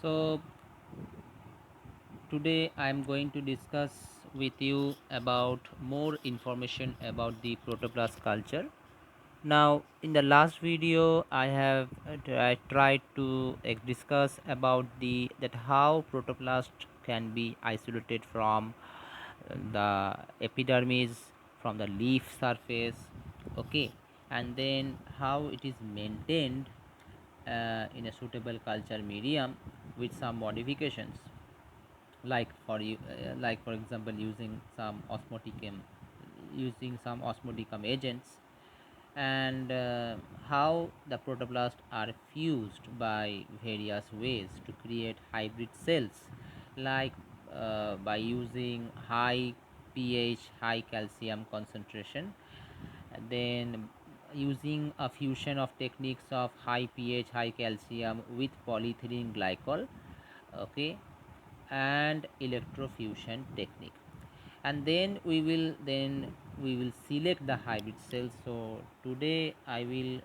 So today I am going to discuss with you about more information about the protoplast culture. Now, in the last video, I tried to discuss about the that how protoplast can be isolated from the epidermis, from the leaf surface, okay, and then how it is maintained in a suitable culture medium with some modifications like for example using some osmoticum agents, and how the protoplasts are fused by various ways to create hybrid cells, like by using high pH, high calcium concentration, then using a fusion of techniques of high pH, high calcium with polyethylene glycol, okay, and electrofusion technique. And then we will select the hybrid cells. So today I will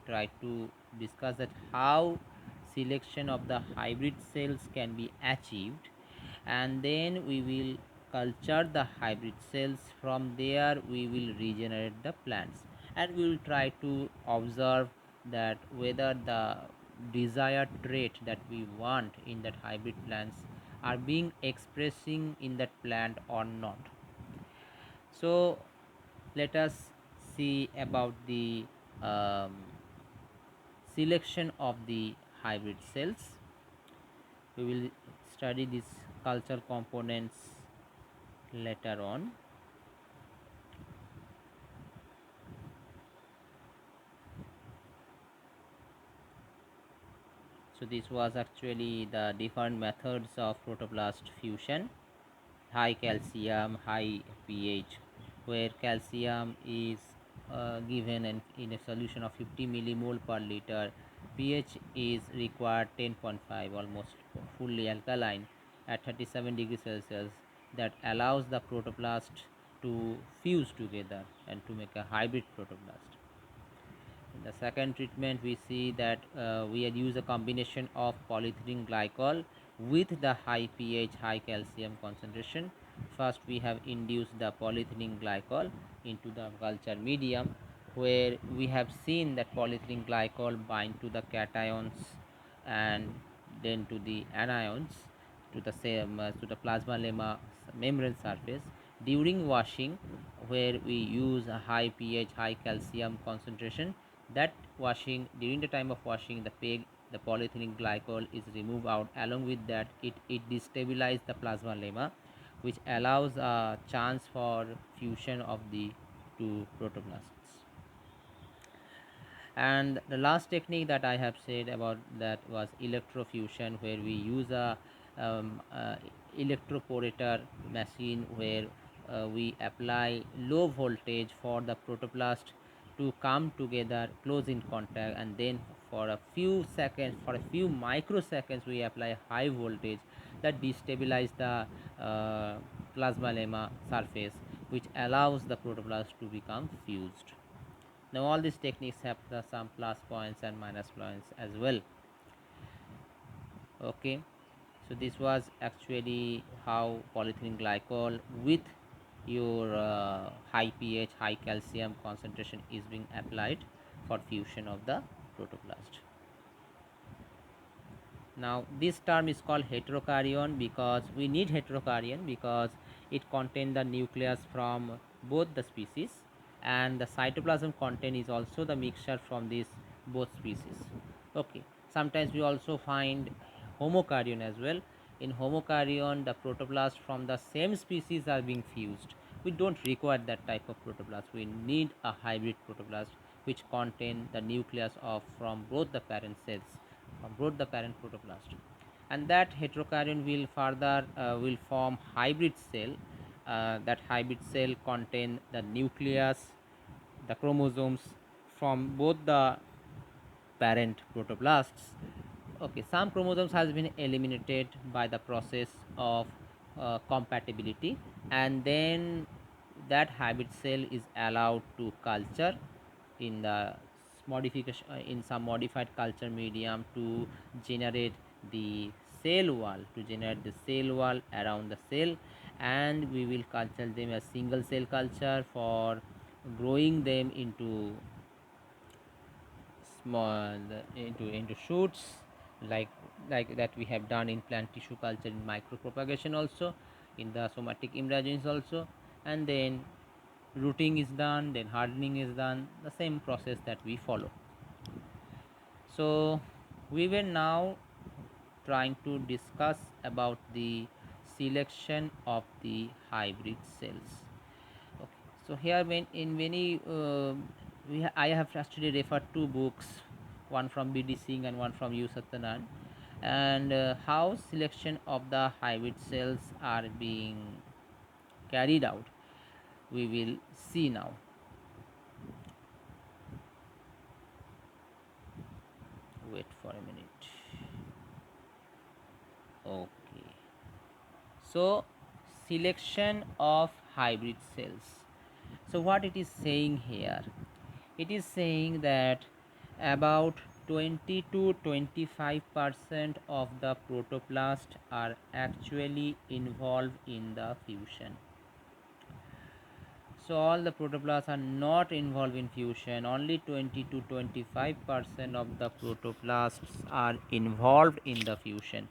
try to discuss that how selection of the hybrid cells can be achieved, and then we will culture the hybrid cells. From there we will regenerate the plants, and we will try to observe that whether the desired trait that we want in that hybrid plants are being expressing in that plant or not. So let us see about the um, selection of the hybrid cells. We will study these culture components later on. So this was actually the different methods of protoplast fusion: high calcium, high pH, where calcium is given in a solution of 50 millimole per liter. pH is required 10.5, almost fully alkaline at 37 degrees Celsius, that allows the protoplast to fuse together and to make a hybrid protoplast. In the second treatment, we see that we had used a combination of polyethylene glycol with the high pH, high calcium concentration. First, we have induced the polyethylene glycol into the culture medium, where we have seen that polyethylene glycol bind to the cations and then to the anions, to the same to the plasma lemma membrane surface during washing, where we use a high pH, high calcium concentration. That washing, during the time of washing, the polyethylene glycol is removed out. Along with that, it destabilizes the plasma lemma, which allows a chance for fusion of the two protoplasts. And the last technique that I have said about that was electrofusion, where we use a electroporator machine, where we apply low voltage for the protoplast to come together close in contact, and then for a few seconds, for a few microseconds, we apply high voltage that destabilize the uh, plasma lemma surface, which allows the protoplast to become fused. Now all these techniques have some plus points and minus points as well. Okay, so this was actually how polyethylene glycol with your high pH, high calcium concentration is being applied for fusion of the protoplast. Now this term is called heterokaryon, because we need heterokaryon because it contains the nucleus from both the species, and the cytoplasm content is also the mixture from these both species. Okay, sometimes we also find homokaryon as well. In homokaryon, the protoplast from the same species are being fused. We don't require that type of protoplast. We need a hybrid protoplast which contain the nucleus of from both the parent cells, from both the parent protoplast. And that heterokaryon will further will form hybrid cell. That hybrid cell contain the nucleus, the chromosomes from both the parent protoblasts. Okay, some chromosomes has been eliminated by the process of compatibility, and then that hybrid cell is allowed to culture in the in some modified culture medium to generate the cell wall, to generate the cell wall around the cell, and we will culture them as single cell culture for growing them into small into shoots, like that we have done in plant tissue culture in micropropagation also, in the somatic immunogens also, and then rooting is done, then hardening is done, the same process that we follow. So we were now trying to discuss about the selection of the hybrid cells. Okay, so here when in many I have actually referred two books, one from B.D. Singh and one from U. Satyanarayana, and how selection of the hybrid cells are being carried out, we will see now. Wait for a minute. Okay, so selection of hybrid cells. So what it is saying here, it is saying that about 20 to 25% of the protoplast are actually involved in the fusion. So all the protoplasts are not involved in fusion. Only 20 to 25% of the protoplasts are involved in the fusion.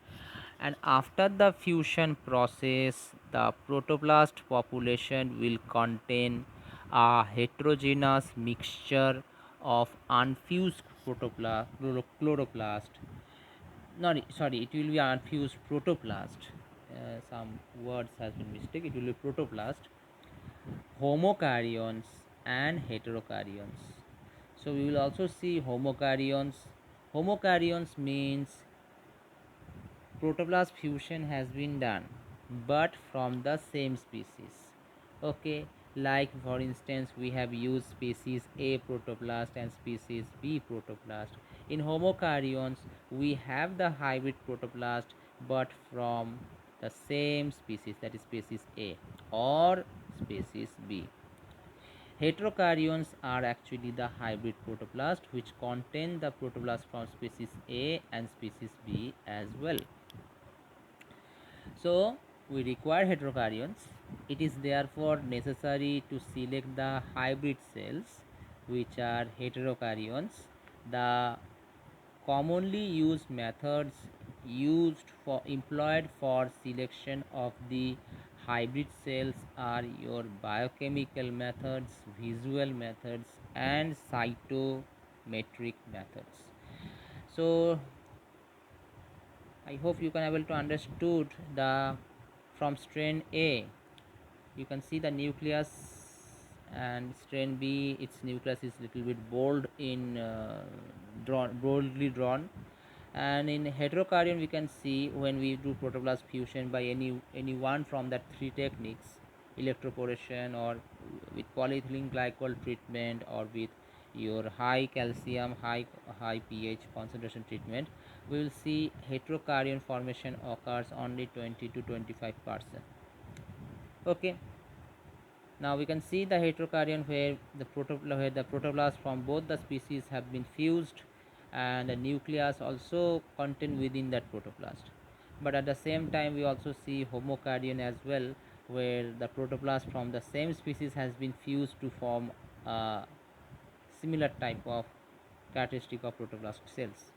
And after the fusion process, the protoplast population will contain a heterogeneous mixture of unfused chloroplast. Not sorry, it will be unfused protoplast. Some words has been mistake. It will be protoplast, homokaryons and heterokaryons. So we will also see homokaryons. Homokaryons means protoplast fusion has been done but from the same species. Okay, like for instance we have used species A protoplast and species B protoplast. In homokaryons we have the hybrid protoplast but from the same species, that is species A or species B. Heterokaryons are actually the hybrid protoplast which contain the protoplast from species A and species B as well. So we require heterokaryons. It is therefore necessary to select the hybrid cells which are heterokaryons. The commonly used methods used for employed for selection of the hybrid cells are your biochemical methods, visual methods and cytometric methods. So I hope you can able to understood the from strain A you can see the nucleus, and strain B its nucleus is little bit bold in boldly drawn, and in heterokaryon we can see when we do protoplast fusion by any one from that three techniques, electroporation or with polyethylene glycol treatment or with your high calcium high pH concentration treatment, we will see heterokaryon formation occurs only 20 to 25%. Okay, now we can see the heterokaryon where the protoplast from both the species have been fused and the nucleus also contained within that protoplast. But at the same time we also see homokaryon as well, where the protoplast from the same species has been fused to form a similar type of characteristic of protoplast cells.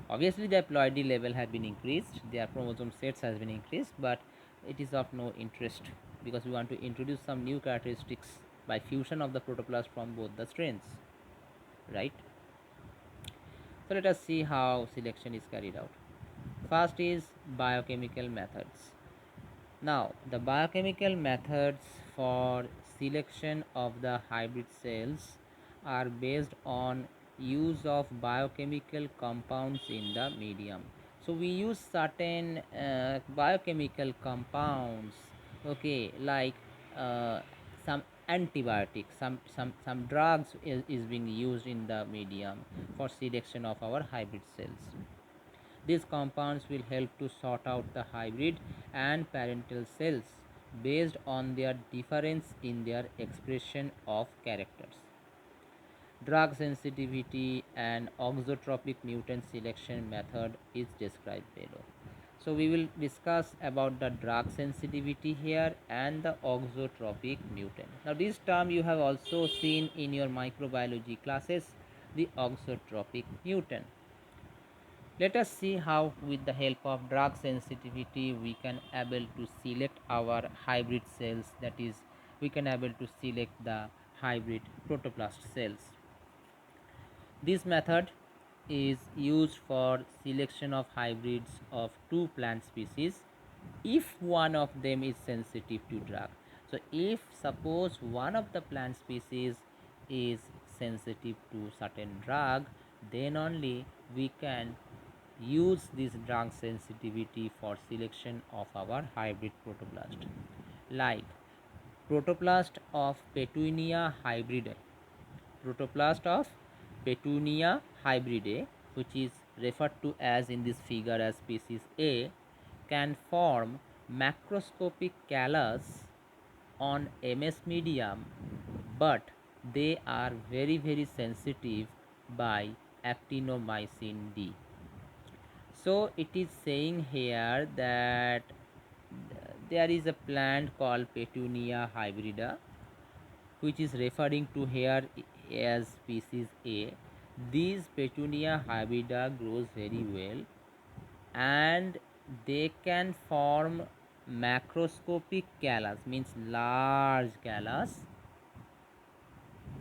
Obviously the haploidy level has been increased, their chromosome sets has been increased, but it is of no interest because we want to introduce some new characteristics by fusion of the protoplast from both the strains, right? So let us see how selection is carried out. First is biochemical methods. Now the biochemical methods for selection of the hybrid cells are based on use of biochemical compounds in the medium. So we use certain biochemical compounds, okay, like uh, some antibiotics, some drugs is being used in the medium for selection of our hybrid cells. These compounds will help to sort out the hybrid and parental cells based on their difference in their expression of characters. drug sensitivity and auxotropic mutant selection method is described below. So we will discuss about the drug sensitivity here and the auxotropic mutant. Now this term you have also seen in your microbiology classes, the auxotropic mutant. Let us see how with the help of drug sensitivity we can able to select our hybrid cells, that is we can able to select the hybrid protoplast cells. This method is used for selection of hybrids of two plant species if one of them is sensitive to drug. So if suppose one of the plant species is sensitive to certain drug, then only we can use this drug sensitivity for selection of our hybrid protoplast, like protoplast of Petunia hybridae. Protoplast of Petunia hybridae, which is referred to as in this figure as species A, can form macroscopic callus on MS medium, but they are very sensitive by actinomycin D. So it is saying here that there is a plant called Petunia hybrida, which is referring to here as species A. These Petunia hybrida grows very well and they can form macroscopic callus, means large callus.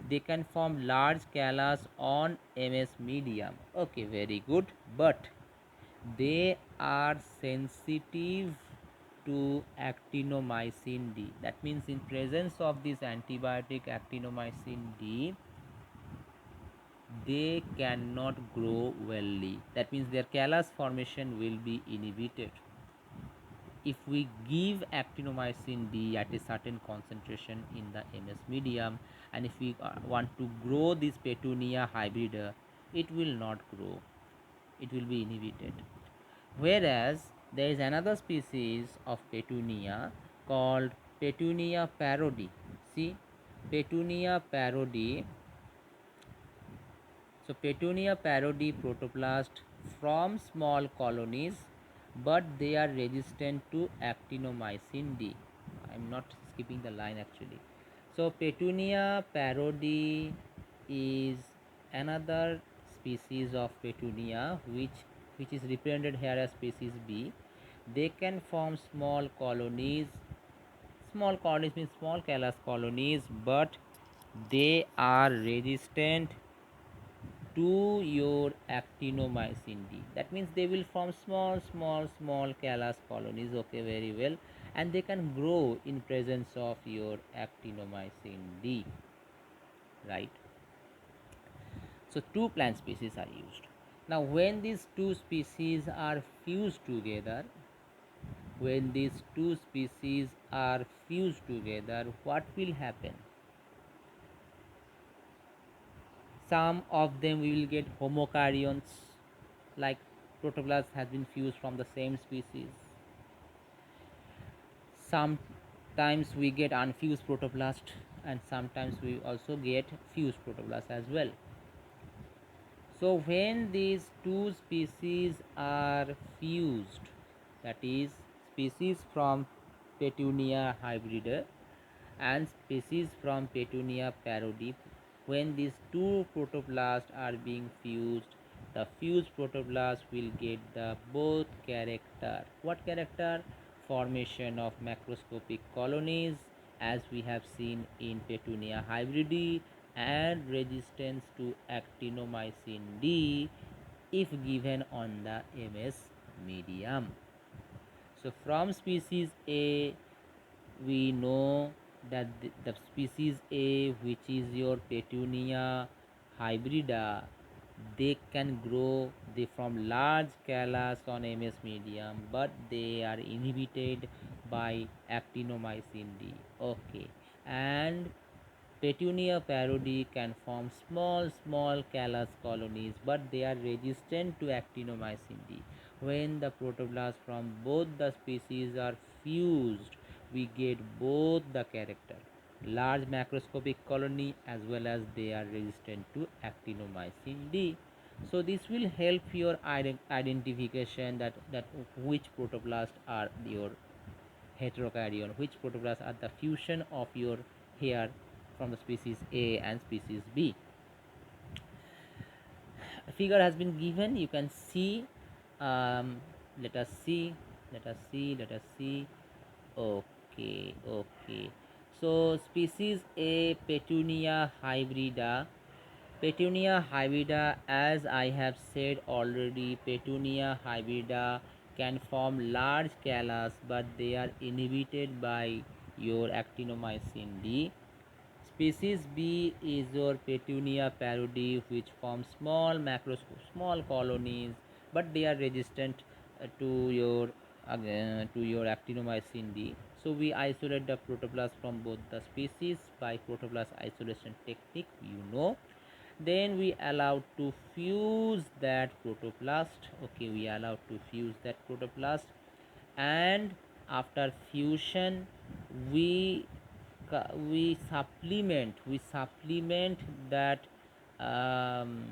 They can form large callus on MS medium. Okay, very good. But they are sensitive to actinomycin D. That means in presence of this antibiotic actinomycin D, they cannot grow wellly. That means their callus formation will be inhibited. If we give actinomycin D at a certain concentration in the MS medium, and if we want to grow this Petunia hybrida, it will not grow. It will be inhibited. Whereas there is another species of Petunia called Petunia parodi. See, Petunia parodi. So Petunia parodi protoplast from small colonies, but they are resistant to actinomycin D. I am not skipping the line actually. So Petunia parodi is another species of Petunia which is represented here as species B. They can form small colonies. Small colonies means small callus colonies, but they are resistant to your actinomycin D. That means they will form small callus colonies. Okay, very well, and they can grow in presence of your actinomycin D, right? So two plant species are used. Now when these two species are fused together, what will happen? Some of them we will get homokaryons, like protoplast has been fused from the same species. Sometimes we get unfused protoplast, and sometimes we also get fused protoplast as well. So when these two species are fused, that is species from Petunia hybrida and species from Petunia parodi, when these two protoplasts are being fused, the fused protoplast will get the both character. What character? Formation of macroscopic colonies, as we have seen in Petunia hybridi, and resistance to actinomycin D if given on the MS medium. So from species A, we know that the species A, which is your Petunia hybrida, they can grow, they form large callus on MS medium, but they are inhibited by actinomycin D. Okay, and Petunia parodi can form small callus colonies, but they are resistant to actinomycin D. When the protoblasts from both the species are fused, we get both the character. large macroscopic colony, as well as they are resistant to actinomycin D. So this will help your identification that which protoplast are your heterokaryon, which protoplasts are the fusion of your hair from the species A and species B. A figure has been given, you can see. um, let us see, let us see. Okay, so species A, Petunia hybrida. Petunia hybrida, as I have said already, Petunia hybrida can form large callas, but they are inhibited by your actinomycin D. Species B is your Petunia parodi, which forms small colonies, but they are resistant to your actinomycin D. So we isolate the protoplast from both the species by protoplast isolation technique, you know. Then we allow to fuse that protoplast. Okay, we allow to fuse that protoplast, and after fusion we we supplement that um,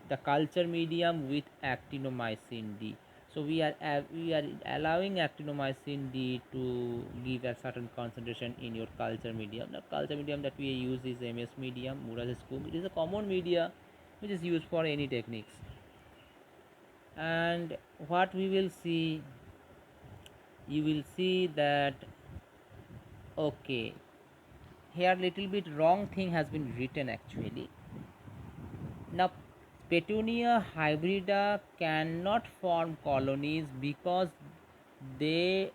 the culture medium with actinomycin D. So we are allowing actinomycin D to give a certain concentration in your culture medium. The culture medium that we use is MS medium, Murage scoop. It is a common media which is used for any techniques. And what we will see, you will see that, okay, here little bit wrong thing has been written actually. Now Petunia hybrida cannot form colonies because they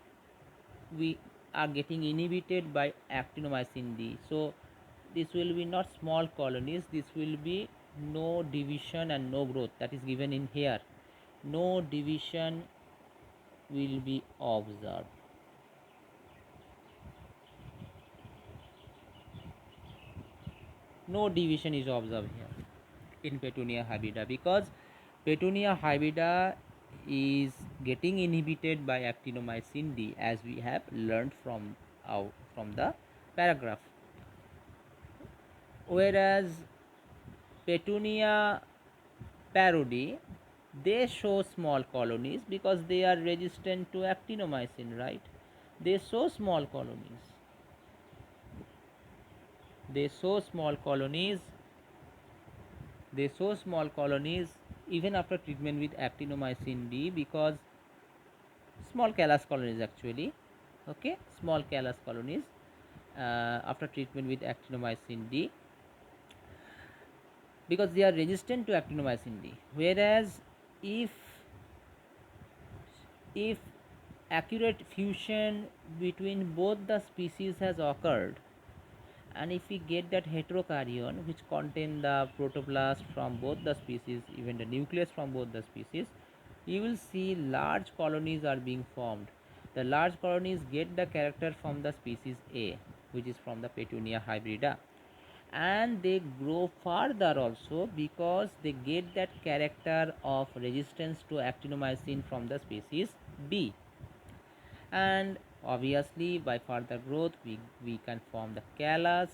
we are getting inhibited by actinomycin D. So this will be not small colonies, this will be no division and no growth, that is given in here. No division will be observed. No division is observed here in Petunia hybrida, because Petunia hybrida is getting inhibited by actinomycin D, as we have learned from the paragraph. Whereas Petunia parodi, they show small colonies because they are resistant to actinomycin, right? They show small colonies. They show small colonies. They show small colonies even after treatment with actinomycin D, because small callus colonies actually, okay, small callus colonies after treatment with actinomycin D, because they are resistant to actinomycin D. Whereas if if accurate fusion between both the species has occurred, and if we get that heterokaryon which contain the protoplast from both the species, even the nucleus from both the species, you will see large colonies are being formed. The large colonies get the character from the species A, which is from the Petunia hybrida, and they grow further also because they get that character of resistance to actinomycin from the species B. And obviously by further growth we can form the callus.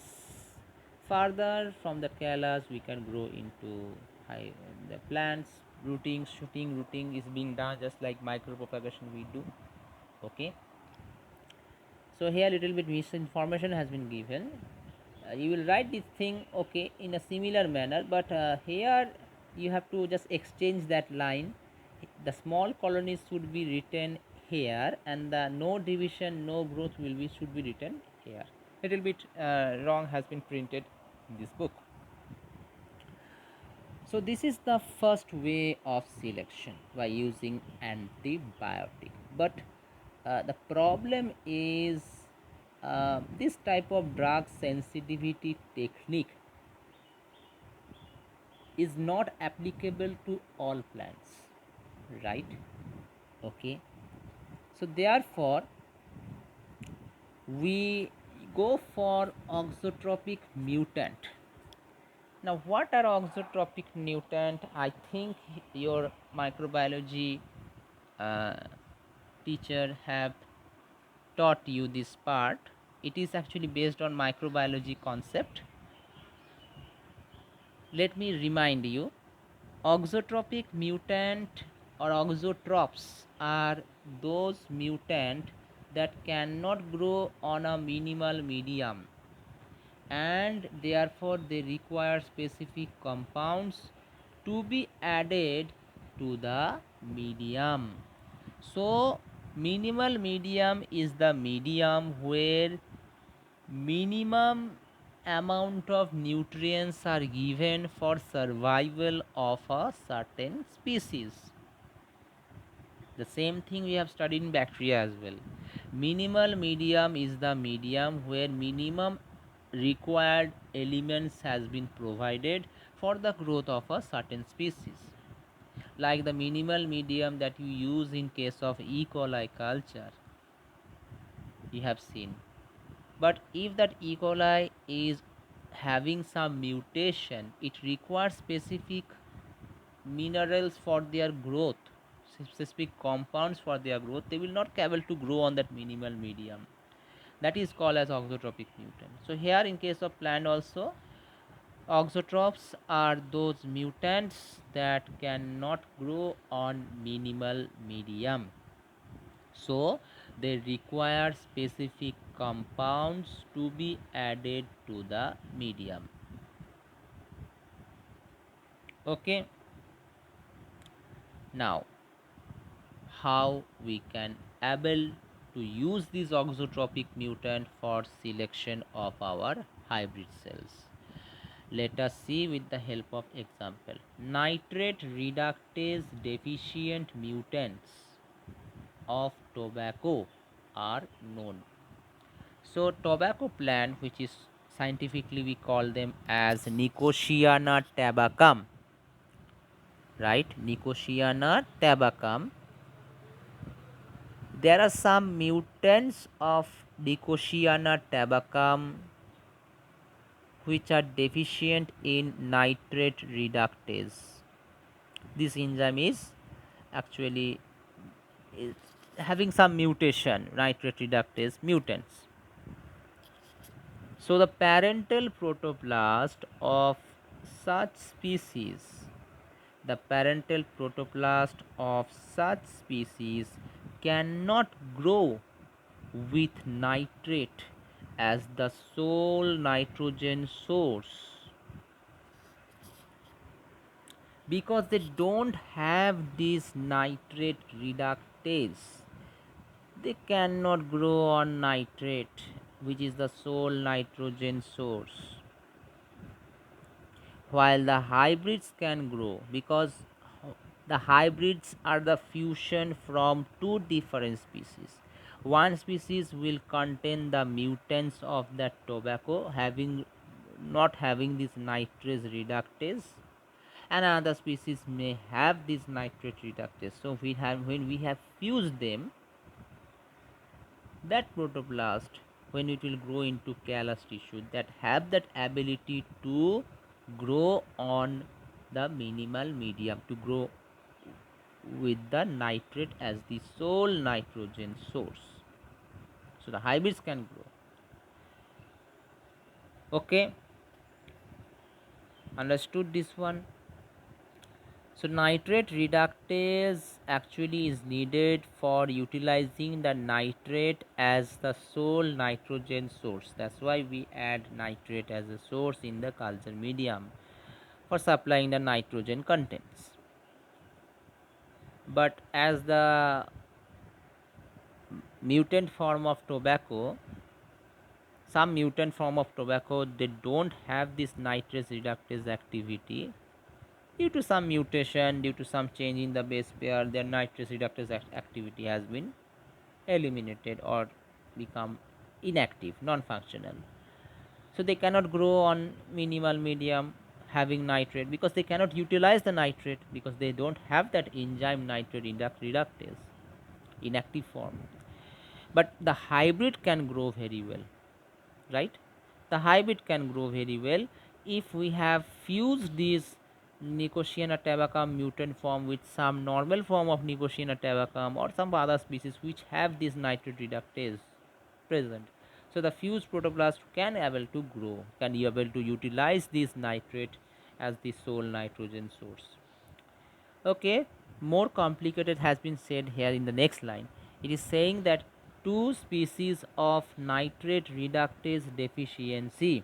Further from the callus we can grow into the plants. Rooting is being done just like micropropagation we do. Okay, so here little bit misinformation has been given. You will write this thing, okay, in a similar manner, but here you have to just exchange that line. The small colonies should be written here, and the no division no growth will be should be written here. Little bit wrong has been printed in this book. So this is the first way of selection by using antibiotic. But the problem is this type of drug sensitivity technique is not applicable to all plants, right? Okay, so therefore we go for auxotropic mutant. Now what are auxotropic mutant? I think your microbiology uh, teacher have taught you this part It is actually based on microbiology concept. Let me remind you, auxotropic mutant or auxotropes are those mutant that cannot grow on a minimal medium, and therefore they require specific compounds to be added to the medium. So minimal medium is the medium where minimum amount of nutrients are given for survival of a certain species. The same thing we have studied in bacteria as well. Minimal medium is the medium where minimum required elements has been provided for the growth of a certain species, like the minimal medium that you use in case of E. coli culture, you have seen. But if that E. coli is having some mutation, it requires specific minerals for their growth, specific compounds for their growth. They will not be able to grow on that minimal medium. That is called as auxotropic mutant. So here in case of plant also, auxotropes are those mutants that cannot grow on minimal medium. So they require specific compounds to be added to the medium. Okay, now how we can able to use this auxotropic mutant for selection of our hybrid cells. Let us see with the help of example. Nitrate reductase deficient mutants of tobacco are known. So tobacco plant, which is scientifically we call them as Nicotiana tabacum, right? Nicotiana tabacum. There are some mutants of Nicotiana tabacum which are deficient in nitrate reductase. This enzyme is actually having some mutation, nitrate reductase mutants. So the parental protoplast of such species, the parental protoplast of such species cannot grow with nitrate as the sole nitrogen source, because they don't have this nitrate reductase. They cannot grow on nitrate, which is the sole nitrogen source, while the hybrids can grow, because the hybrids are the fusion from two different species. One species will contain the mutants of that tobacco having not having this nitrate reductase, and another species may have this nitrate reductase. So when we have fused them, that protoplast, when it will grow into callus tissue that have that ability to grow on the minimal medium, to grow with the nitrate as the sole nitrogen source. So the hybrids can grow. Okay, understood this one? So nitrate reductase actually is needed for utilizing the nitrate as the sole nitrogen source. That's why we add nitrate as a source in the culture medium for supplying the nitrogen contents. But as the mutant form of tobacco, some mutant form of tobacco, they don't have this nitrate reductase activity. Due to some mutation, due to some change in the base pair, their nitrate reductase activity has been eliminated or become inactive, non-functional. So they cannot grow on minimal medium having nitrate, because they cannot utilize the nitrate, because they don't have that enzyme nitrate reductase, inactive form. But the hybrid can grow very well, right? The hybrid can grow very well if we have fused this Nicotiana tabacum mutant form with some normal form of Nicotiana tabacum or some other species which have this nitrate reductase present. So the fused protoplast can able to grow, can be able to utilize this nitrate as the sole nitrogen source. Okay, more complicated has been said here in the next line. It is saying that two species of nitrate reductase deficiency,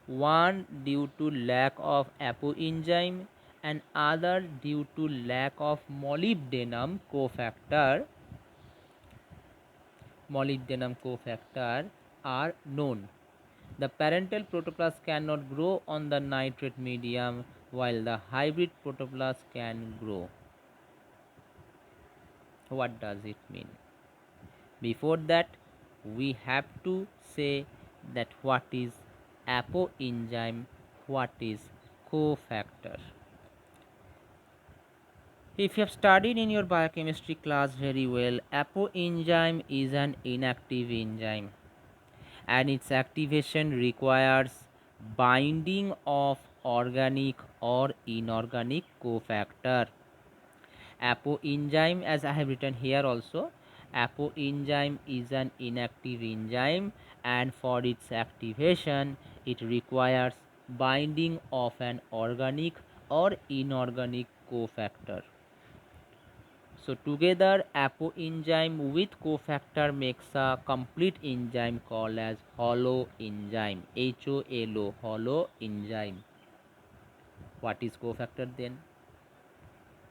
one due to lack of apoenzyme and other due to lack of molybdenum cofactor are known. The parental protoplast cannot grow on the nitrate medium while the hybrid protoplast can grow. What does it mean? Before that, we have to say that what is apoenzyme, what is cofactor. If you have studied in your biochemistry class very well, apoenzyme is an inactive enzyme and its activation requires binding of organic or inorganic cofactor. Apoenzyme, as I have written here also, apoenzyme is an inactive enzyme and for its activation it requires binding of an organic or inorganic cofactor. So together apoenzyme with cofactor makes a complete enzyme called as holoenzyme. HOLO, holoenzyme. What is cofactor then?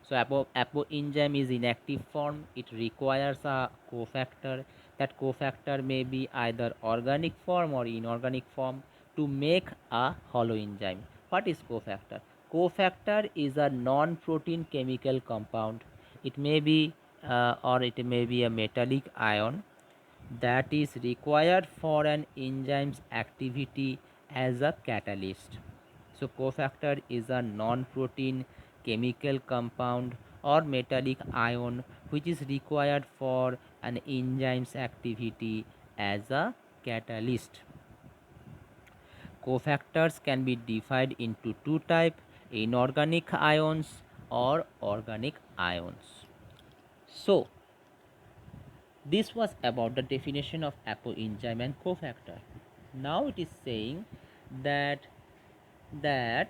So apoenzyme is inactive form. It requires a cofactor. That cofactor may be either organic form or inorganic form to make a holoenzyme. What is cofactor? Cofactor is a non-protein chemical compound. It may be or it may be a metallic ion that is required for an enzyme's activity as a catalyst. So cofactor is a non-protein chemical compound or metallic ion which is required for an enzyme's activity as a catalyst. Cofactors can be divided into two types: inorganic ions or organic ions. So this was about the definition of apoenzyme and cofactor. Now it is saying that there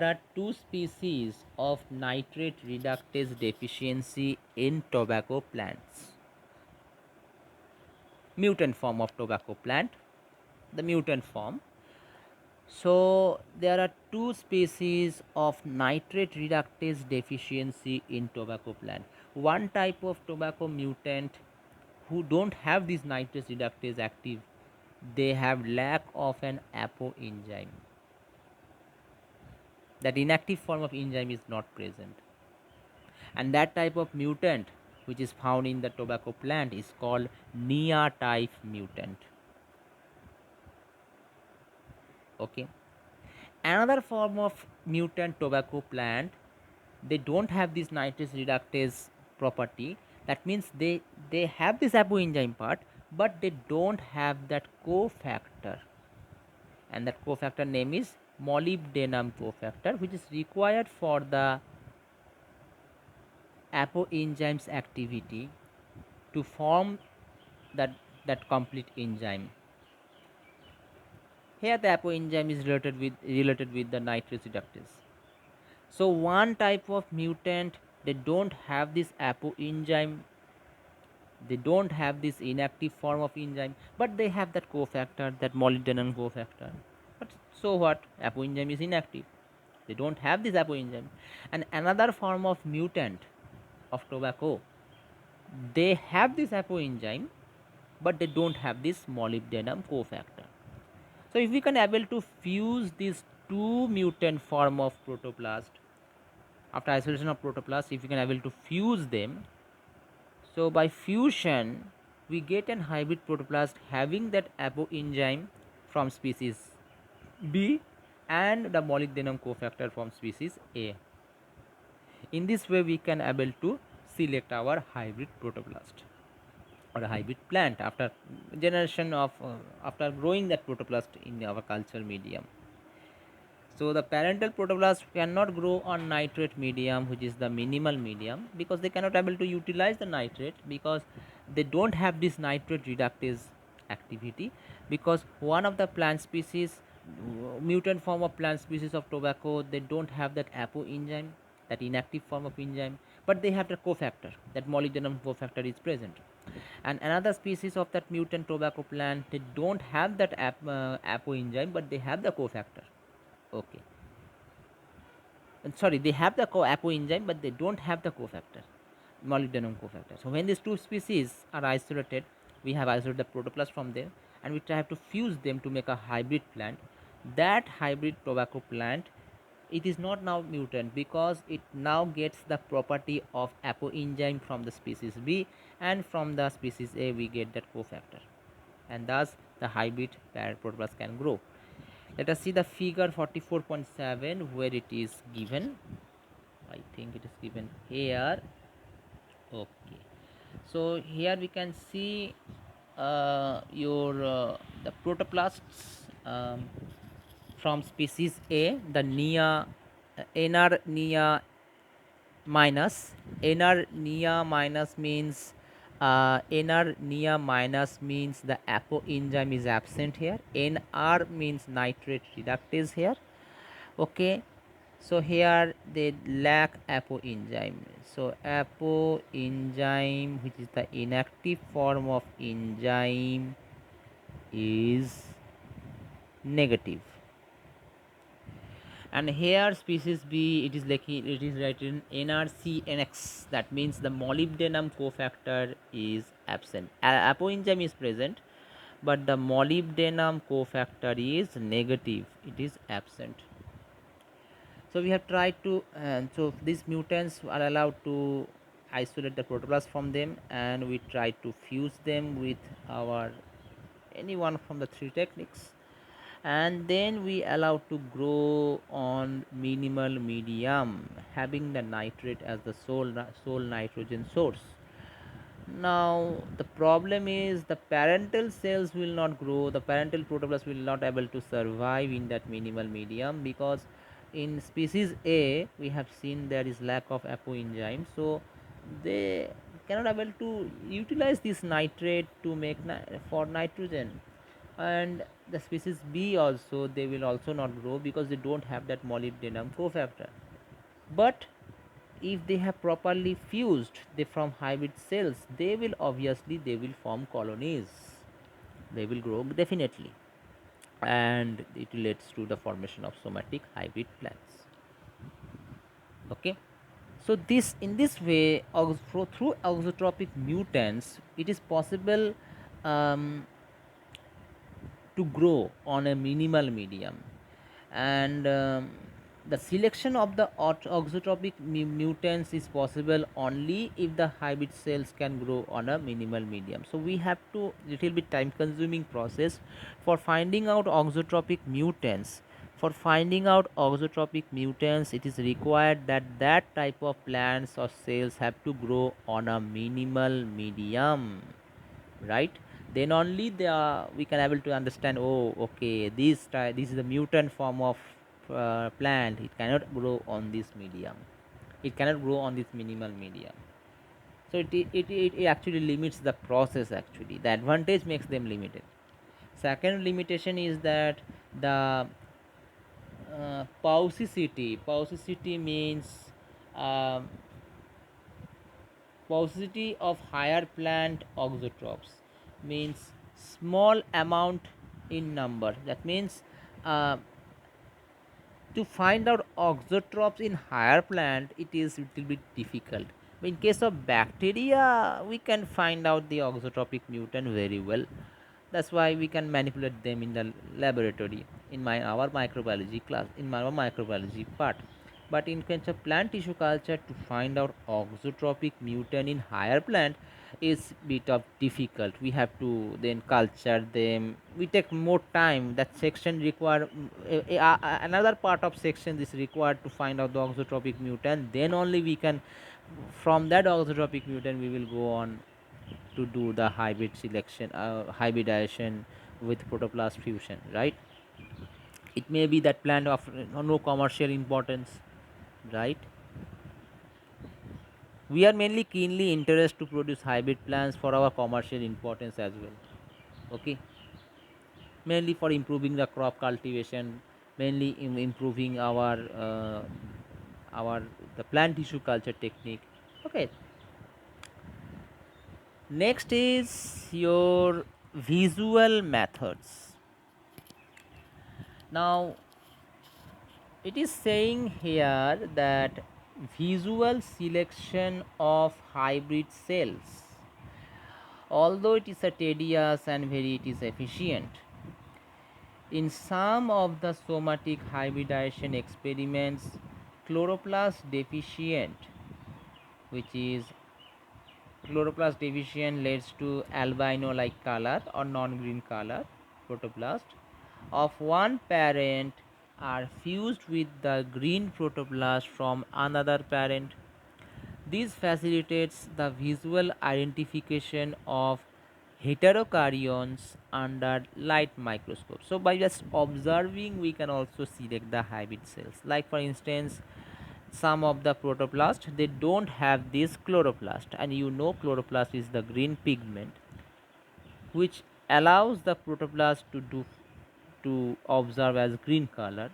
are two species of nitrate reductase deficiency in tobacco plants. Mutant form of tobacco plant, the mutant form. So there are two species of nitrate reductase deficiency in tobacco plant. One type of tobacco mutant who don't have this nitrate reductase active, they have lack of an apoenzyme. That inactive form of enzyme is not present, and that type of mutant which is found in the tobacco plant is called NEA type mutant. Okay, another form of mutant tobacco plant, they don't have this nitrate reductase property. That means they have this apoenzyme part but they don't have that cofactor, and that cofactor name is molybdenum cofactor, which is required for the apoenzyme's activity to form that complete enzyme. Here the apoenzyme is related with the nitrate reductase. So one type of mutant, they don't have this apoenzyme, they don't have this inactive form of enzyme, but they have that cofactor, that molybdenum cofactor. But so what? Apoenzyme is inactive. They don't have this apoenzyme. And another form of mutant of tobacco, they have this apoenzyme, but they don't have this molybdenum cofactor. So if we can able to fuse these two mutant form of protoplast, after isolation of protoplast, if we can able to fuse them, so by fusion we get an hybrid protoplast having that apoenzyme from species B and the molybdenum cofactor from species A. In this way we can able to select our hybrid protoplast or a hybrid plant after generation of after growing that protoplast in our culture medium. So the parental protoplast cannot grow on nitrate medium, which is the minimal medium, because they cannot able to utilize the nitrate, because they don't have this nitrate reductase activity, because one of the plant species, mutant form of plant species of tobacco, they don't have that apo enzyme, that inactive form of enzyme, but they have the cofactor, that molybdenum cofactor is present. And another species of that mutant tobacco plant, they don't have that apo enzyme, but they have the cofactor. Okay, and sorry, they have the apo enzyme, but they don't have the cofactor, molybdenum cofactor. So when these two species are isolated, we have isolated the protoplast from them, and we try to fuse them to make a hybrid plant. That hybrid tobacco plant, it is not now mutant, because it now gets the property of apoenzyme from the species B, and from the species A we get that cofactor, and thus the hybrid protoplast can grow. Let us see the figure 44.7, where it is given. I think it is given here. Okay, so here we can see your the protoplasts from species A, the NIA, NR NIA minus. NR NIA minus means NR NIA minus means the apo enzyme is absent here. NR means nitrate reductase here. Okay, so here they lack apo enzyme. So apo enzyme, which is the inactive form of enzyme, is negative. And here species B, it is like it is written NRCNX, that means the molybdenum cofactor is absent. Apoenzyme is present, but the molybdenum cofactor is negative, it is absent. So we have tried to so these mutants are allowed to isolate the protoplast from them, and we try to fuse them with our any one from the three techniques, and then we allow to grow on minimal medium, having the nitrate as the sole nitrogen source. Now the problem is the parental cells will not grow, the parental protoplast will not able to survive in that minimal medium, because in species A we have seen there is lack of apoenzyme, so they cannot able to utilize this nitrate to make for nitrogen. And the species B also, they will also not grow, because they don't have that molybdenum cofactor. But if they have properly fused they from hybrid cells, they will obviously they will form colonies, they will grow definitely, and it leads to the formation of somatic hybrid plants. Okay, so this in this way through auxotropic mutants it is possible um, to grow on a minimal medium. And the selection of the auxotropic mutants is possible only if the hybrid cells can grow on a minimal medium. So we have to little bit time consuming process for finding out auxotropic mutants. For finding out auxotropic mutants, it is required that that type of plants or cells have to grow on a minimal medium, right? Then only we can able to understand, oh okay, this is a mutant form of plant, it cannot grow on this medium, it cannot grow on this minimal medium. So it actually limits the process. Actually the advantage makes them limited. Second limitation is that the paucity means um, paucity of higher plant auxotropes, means small amount in number. That means uh, to find out auxotropes in higher plant it is little bit difficult. But in case of bacteria we can find out the auxotropic mutant very well. That's why we can manipulate them in the laboratory in our microbiology class, in our microbiology part. But in case of plant tissue culture, to find out auxotropic mutant in higher plant is bit of difficult. We have to then culture them, we take more time. That section require another part of section is required to find out the auxotropic mutant, then only we can, from that auxotropic mutant we will go on to do the hybrid selection, hybridization with protoplast fusion, right? It may be that plant of no commercial importance, right? We are mainly keenly interested to produce hybrid plants for our commercial importance as well. Okay, mainly for improving the crop cultivation, mainly in improving our the plant tissue culture technique. Okay, next is your visual methods. Now it is saying here that visual selection of hybrid cells, although it is a tedious and very it is efficient, in some of the somatic hybridization experiments, chloroplast deficient, which is chloroplast deficient, leads to albino like color or non green color protoplast of one parent are fused with the green protoplast from another parent. This facilitates the visual identification of heterokaryons under light microscope. So by just observing we can also select the hybrid cells. Like for instance, some of the protoplast they don't have this chloroplast, and you know chloroplast is the green pigment which allows the protoplast to observe as green color.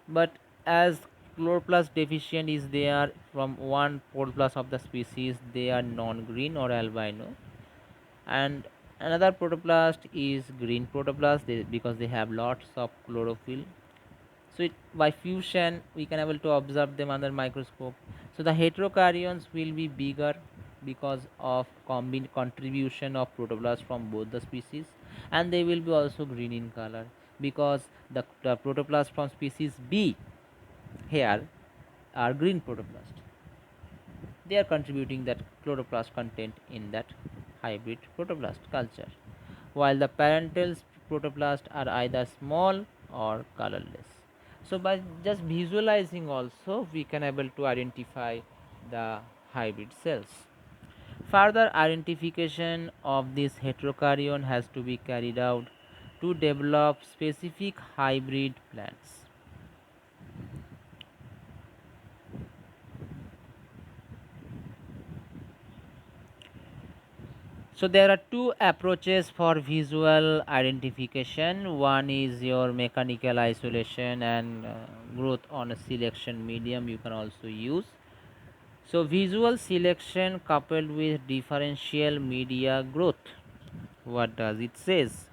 But as chloroplast deficient is there from one protoplast of the species, they are non-green or albino, and another protoplast is green protoplast because they have lots of chlorophyll. So by fusion we can able to observe them under microscope. So the heterokaryons will be bigger because of contribution of protoplast from both the species, and they will be also green in color because the protoplast from species B here are green protoplast. They are contributing that chloroplast content in that hybrid protoplast culture, while the parental protoplast are either small or colorless. So by just visualizing also we can able to identify the hybrid cells. Further identification of this heterokaryon has to be carried out to develop specific hybrid plants. So there are two approaches for visual identification. One is your mechanical isolation and growth on a selection medium you can also use. So visual selection coupled with differential media growth. What does it says?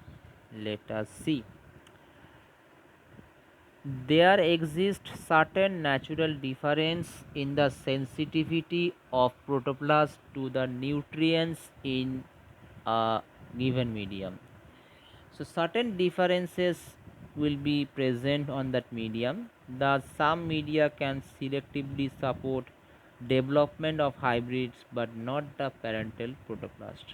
Let us see. There exists certain natural difference in the sensitivity of protoplast to the nutrients in a given medium. So certain differences will be present on that medium. Thus some media can selectively support development of hybrids but not the parental protoplast.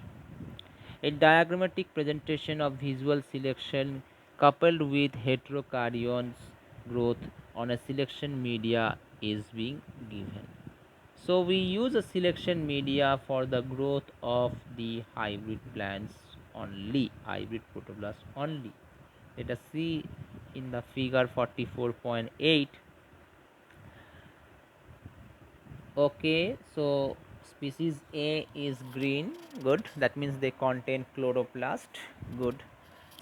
A diagrammatic presentation of visual selection coupled with heterokaryons growth on a selection media is being given. So we use a selection media for the growth of the hybrid plants only, hybrid protoplast only. Let us see in the figure 44.8. Okay, so species A is green, good. That means they contain chloroplast, good.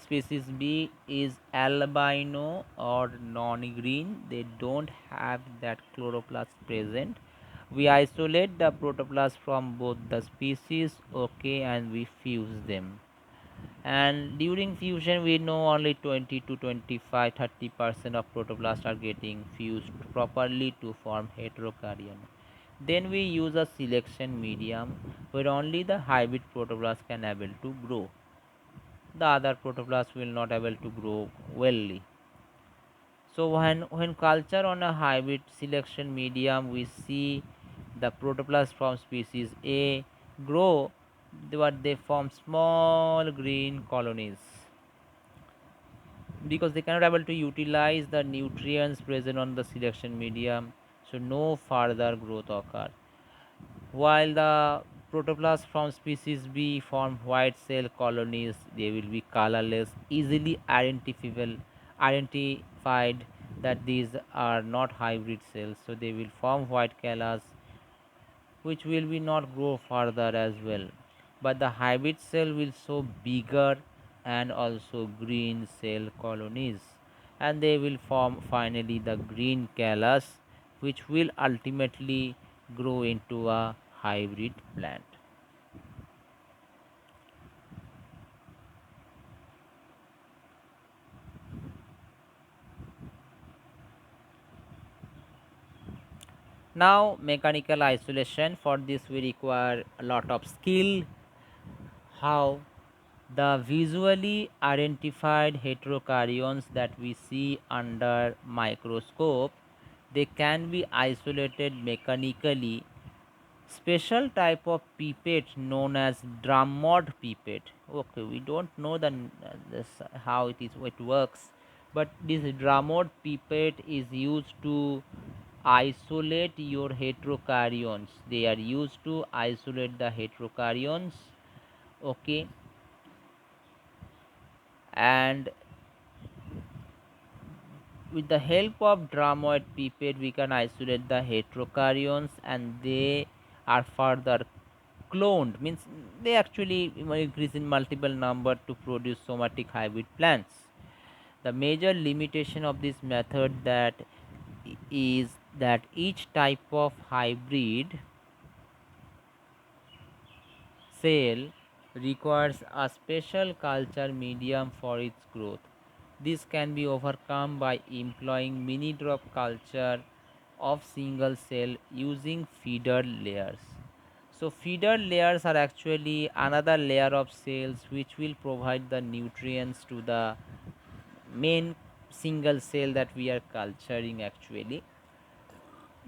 Species B is albino or non-green, they don't have that chloroplast present. We isolate the protoplast from both the species, okay, and we fuse them. And during fusion we know only 20 to 25-30% of protoplasts are getting fused properly to form heterokaryon. Then we use a selection medium where only the hybrid protoplast can able to grow, the other protoplasts will not able to grow wellly. So when culture on a hybrid selection medium, we see the protoplast from species A grow, but they form small green colonies because they cannot able to utilize the nutrients present on the selection medium, so no further growth occur. While the protoplast from species B form white cell colonies, they will be colorless, easily identified that these are not hybrid cells, so they will form white callus which will be not grow further as well, but the hybrid cell will show bigger and also green cell colonies, and they will form finally the green callus, which will ultimately grow into a hybrid plant. Now mechanical isolation, for this we require a lot of skill. How the visually identified heterokaryons that we see under microscope, they can be isolated mechanically. Special type of pipette known as Drummond pipette. Okay, we don't know this, how it works, but this Drummond pipette is used to isolate your heterokaryons. They are used to isolate the heterokaryons. Okay, and with the help of Drummond pipette, we can isolate the heterokaryons, and they are further cloned, means they actually increase in multiple number to produce somatic hybrid plants. The major limitation of this method is that each type of hybrid cell requires a special culture medium for its growth. This can be overcome by employing mini drop culture of single cell using feeder layers. So feeder layers are actually another layer of cells which will provide the nutrients to the main single cell that we are culturing actually.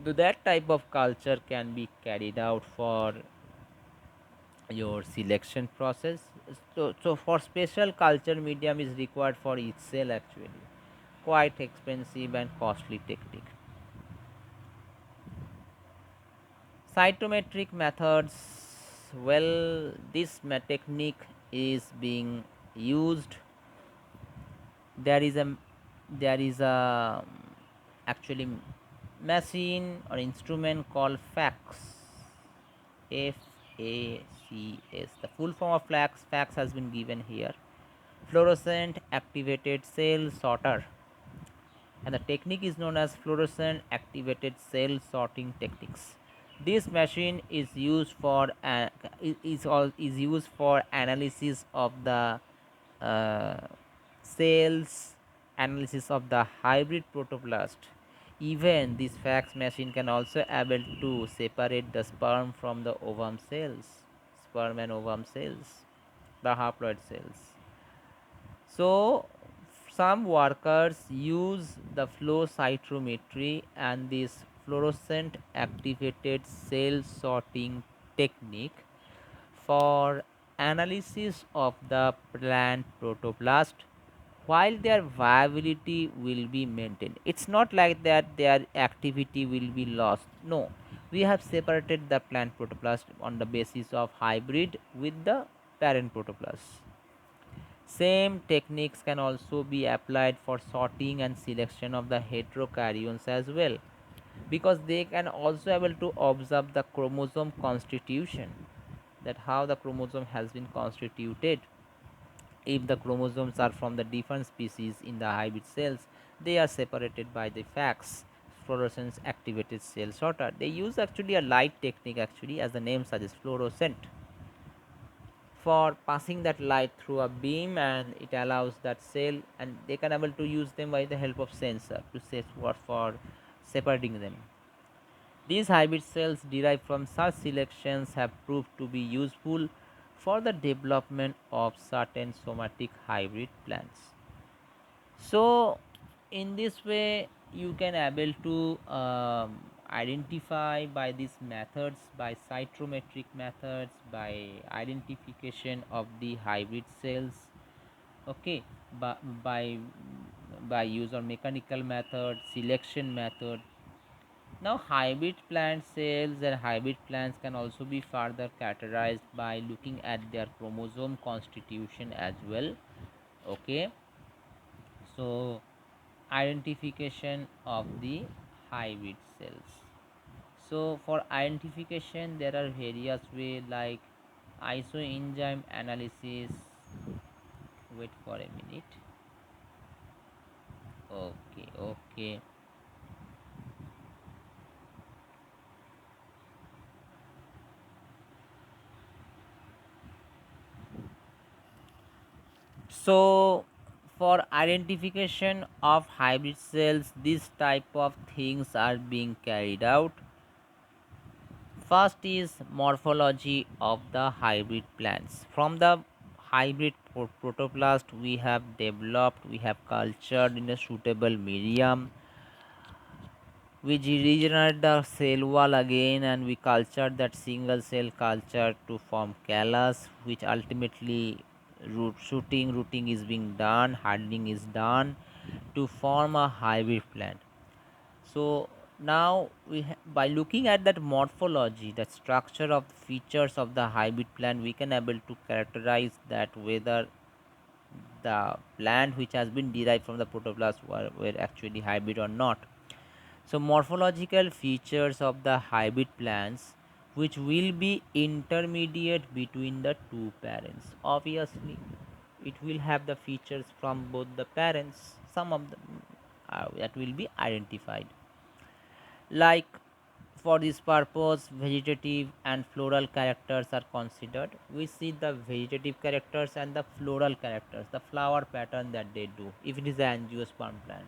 So that type of culture can be carried out for your selection process. So for special culture medium is required for each cell actually. Quite expensive and costly technique. Cytometric methods, well, this technique is being used. There is a actually machine or instrument called FACS. The full form of FACS has been given here. Fluorescent activated cell sorter, and the technique is known as fluorescent activated cell sorting techniques. This machine is used for is used for analysis of the uh, cells, analysis of the hybrid protoplast. Even this fax machine can also able to separate the sperm from the ovum cells, sperm and ovum cells, the haploid cells. So some workers use the flow cytometry and this fluorescent activated cell sorting technique for analysis of the plant protoplast, while their viability will be maintained. It's not like that their activity will be lost. No, we have separated the plant protoplast on the basis of hybrid with the parent protoplast. Same techniques can also be applied for sorting and selection of the heterokaryons as well, because they can also able to observe the chromosome constitution, that how the chromosome has been constituted. If the chromosomes are from the different species in the hybrid cells, they are separated by the FACS, fluorescence activated cell sorter. They use actually a light technique actually, as the name suggests, fluorescent, for passing that light through a beam, and it allows that cell, and they can able to use them by the help of sensor to set what for separating them. These hybrid cells derived from such selections have proved to be useful for the development of certain somatic hybrid plants. So in this way you can able to identify by these methods, by cytometric methods, by identification of the hybrid cells. Okay, by use of mechanical method, selection method. Now hybrid plant cells and hybrid plants can also be further categorized by looking at their chromosome constitution as well. Okay, so identification of the hybrid cells. So for identification there are various way like isoenzyme analysis. Wait for a minute. Okay, okay. So for identification of hybrid cells, this type of things are being carried out. First is morphology of the hybrid plants. From the hybrid protoplast we have developed, we have cultured in a suitable medium. We regenerate the cell wall again and we culture that single cell culture to form callus, which ultimately rooting is being done, hardening is done to form a hybrid plant. So now by looking at that morphology, that structure of features of the hybrid plant, we can able to characterize that whether the plant which has been derived from the protoplast were actually hybrid or not. So morphological features of the hybrid plants which will be intermediate between the two parents. Obviously, it will have the features from both the parents. Some of them that will be identified. Like for this purpose, vegetative and floral characters are considered. We see the vegetative characters and the floral characters, the flower pattern that they do. If it is an angiosperm plant,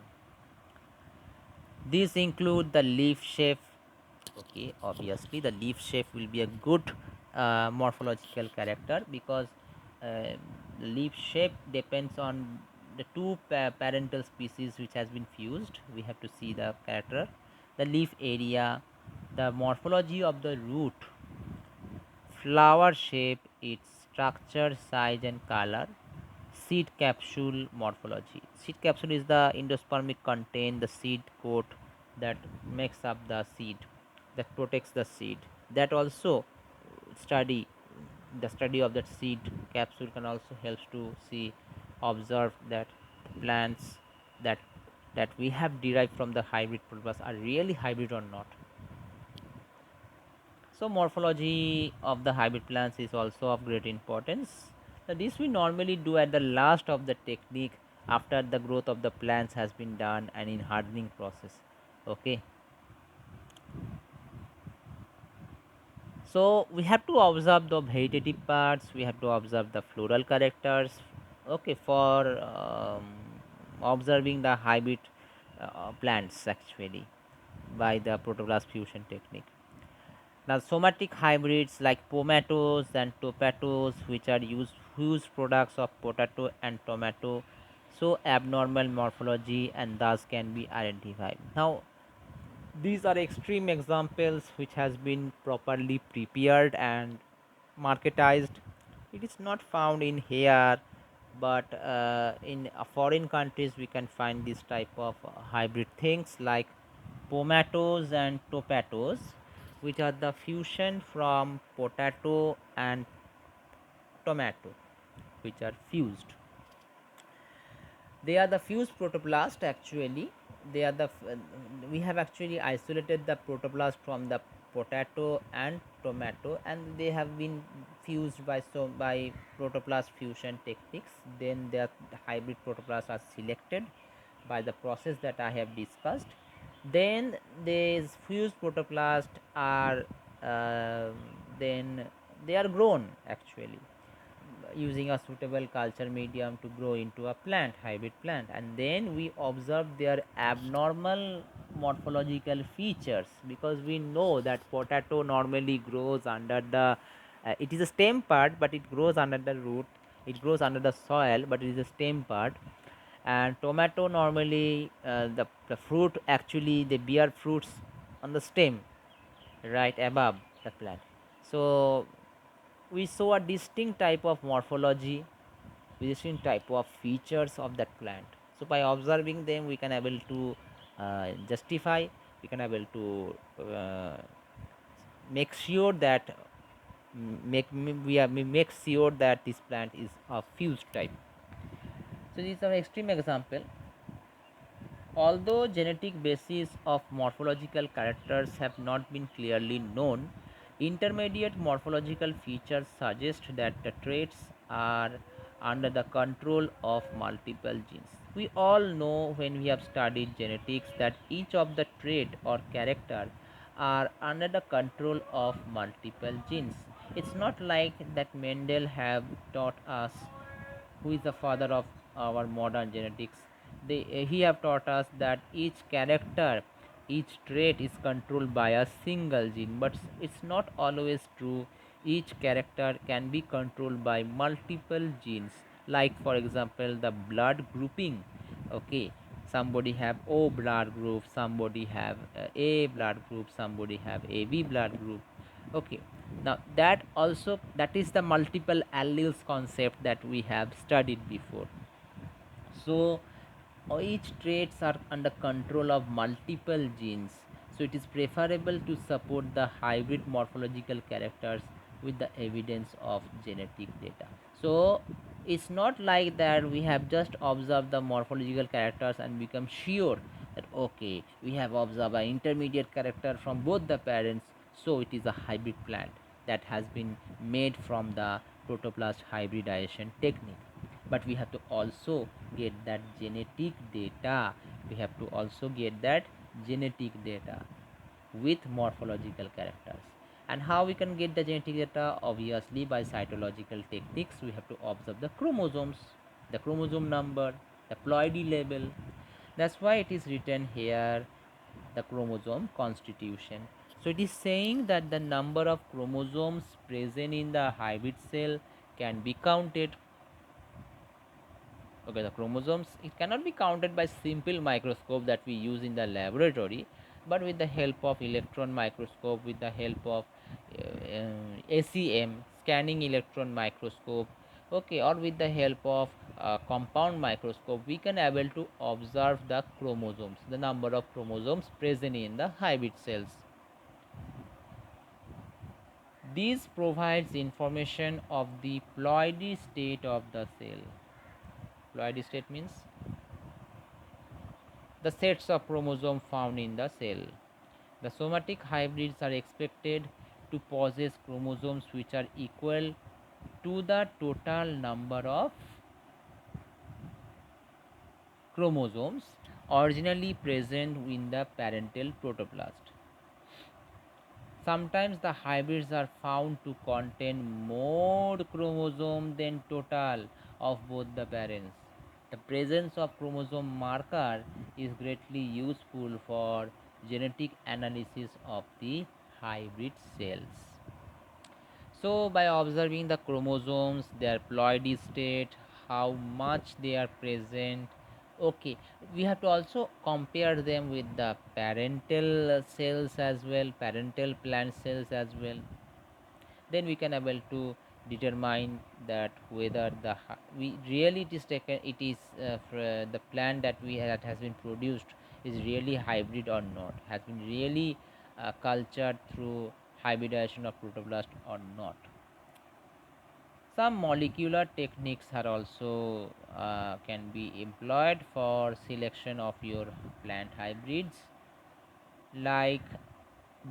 these include the leaf shape. Okay, obviously the leaf shape will be a good morphological character because uh, leaf shape depends on the two parental species which has been fused. We have to see the character, the leaf area, the morphology of the root, flower shape, its structure, size and color, seed capsule morphology. Seed capsule is the endospermic contain the seed coat that makes up the seed, that protects the seed. That also study, the study of that seed capsule can also helps to see, observe that plants that we have derived from the hybrid purpose are really hybrid or not. So morphology of the hybrid plants is also of great importance. Now, this we normally do at the last of the technique after the growth of the plants has been done and in hardening process. Okay. So we have to observe the vegetative parts. We have to observe the floral characters. Okay, for observing the hybrid plants actually by the protoplast fusion technique. Now, somatic hybrids like pomatoes and tomatos, which are used products of potato and tomato, so abnormal morphology and thus can be identified. Now, these are extreme examples which has been properly prepared and marketized. It is not found in here, but in foreign countries we can find this type of hybrid things like pomatoes and tomatos, which are the fusion from potato and tomato, which are fused. They are the fused protoplast actually. They are we have actually isolated the protoplast from the potato and tomato, and they have been fused by protoplast fusion techniques. Then their hybrid protoplasts are selected by the process that I have discussed. Then these fused protoplasts are uh, then they are grown actually using a suitable culture medium to grow into a plant, hybrid plant, and then we observe their abnormal morphological features, because we know that potato normally grows under the it is a stem part but it grows under the root, it grows under the soil but it is a stem part. And tomato normally the fruit actually they bear fruits on the stem right above the plant. So we saw a distinct type of morphology, distinct type of features of that plant. So by observing them we can able to justify, we can able to make sure that we make sure that this plant is a fused type. So these are extreme example. Although genetic basis of morphological characters have not been clearly known, intermediate morphological features suggest that the traits are under the control of multiple genes. We all know when we have studied genetics that each of the trait or character are under the control of multiple genes. It's not like that Mendel have taught us, who is the father of our modern genetics. He have taught us that each character, each trait is controlled by a single gene, but it's not always true. Each character can be controlled by multiple genes. Like for example, the blood grouping. Okay, somebody have O blood group, somebody have A blood group, somebody have AB blood group. Okay, now that is the multiple alleles concept that we have studied before. So each traits are under control of multiple genes, so it is preferable to support the hybrid morphological characters with the evidence of genetic data. So it's not like that we have just observed the morphological characters and become sure that okay, we have observed an intermediate character from both the parents, so it is a hybrid plant that has been made from the protoplast hybridization technique. But we have to also get that genetic data. We have to also get that genetic data with morphological characters. And how we can get the genetic data? Obviously by cytological techniques. We have to observe the chromosomes, the chromosome number, the ploidy level. That's why it is written here, the chromosome constitution. So it is saying that the number of chromosomes present in the hybrid cell can be counted. Okay, the chromosomes, it cannot be counted by simple microscope that we use in the laboratory, but with the help of electron microscope, with the help of ACM, scanning electron microscope, okay, or with the help of compound microscope, we can able to observe the chromosomes, the number of chromosomes present in the hybrid cells. This provides information of the ploidy state of the cell. Ploidy state means the sets of chromosomes found in the cell. The somatic hybrids are expected to possess chromosomes which are equal to the total number of chromosomes originally present in the parental protoplast. Sometimes the hybrids are found to contain more chromosomes than total of both the parents. The presence of chromosome marker is greatly useful for genetic analysis of the hybrid cells. So by observing the chromosomes, their ploidy state, how much they are present, okay, we have to also compare them with the parental cells as well, parental plant cells as well. Then we can able to determine that whether we really it is taken, it is the plant that that has been produced is really hybrid or not, has been really cultured through hybridization of protoplast or not. Some molecular techniques are also can be employed for selection of your plant hybrids, like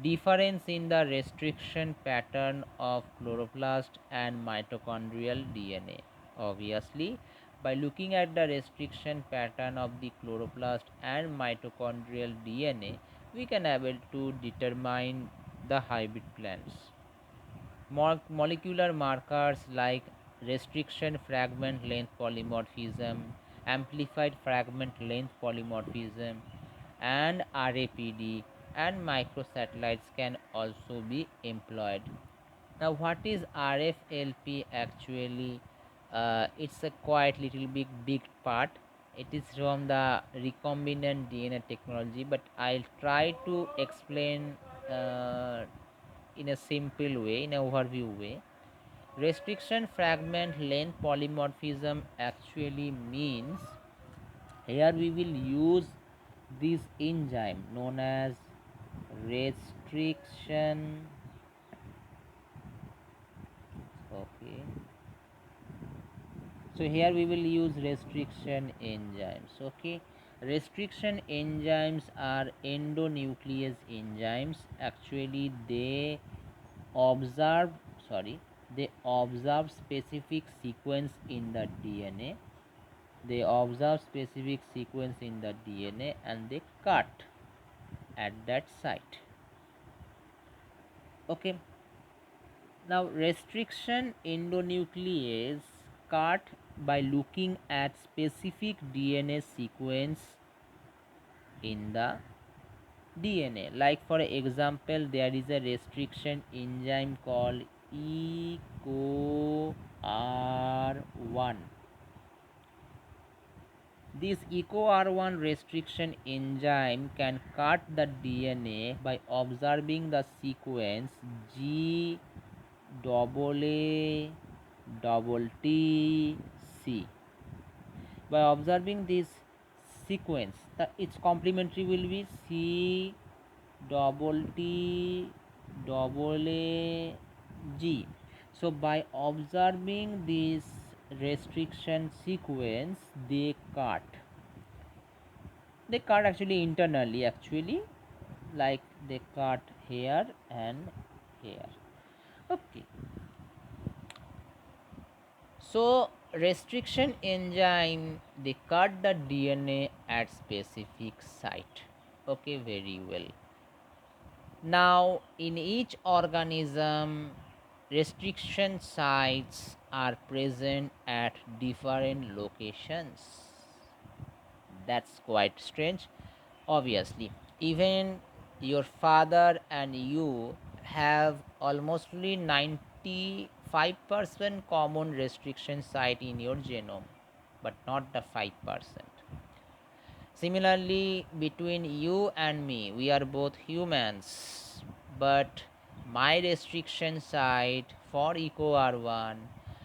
difference in the restriction pattern of chloroplast and mitochondrial DNA. Obviously, by looking at the restriction pattern of the chloroplast and mitochondrial DNA, we can able to determine the hybrid plants. Molecular markers like restriction fragment length polymorphism, amplified fragment length polymorphism, and RAPD and microsatellites can also be employed. Now, what is RFLP actually? It's a quite little big part. It is from the recombinant DNA technology, but I'll try to explain in a simple way, in an overview way. Restriction fragment length polymorphism actually means here we will use this enzyme known as restriction, okay, so here we will use restriction enzymes, okay. Restriction enzymes are endonuclease enzymes. Actually, observe they observe specific sequence in the DNA. They observe specific sequence in the DNA and they cut at that site. Okay. Now, restriction endonuclease cut by looking at specific DNA sequence in the DNA. Like for example, there is a restriction enzyme called EcoR1. This EcoR1 restriction enzyme can cut the DNA by observing the sequence G double A double T C. By observing this sequence, its complementary will be C double T double A G. So by observing this restriction sequence, they cut actually internally, actually, like they cut here and here. Okay. So restriction enzyme, they cut the DNA at specific site. Okay, very well. Now in each organism, restriction sites are present at different locations. That's quite strange. Obviously, even your father and you have almost 95% common restriction site in your genome, but not the 5%. Similarly, between you and me, we are both humans, but my restriction site for EcoR1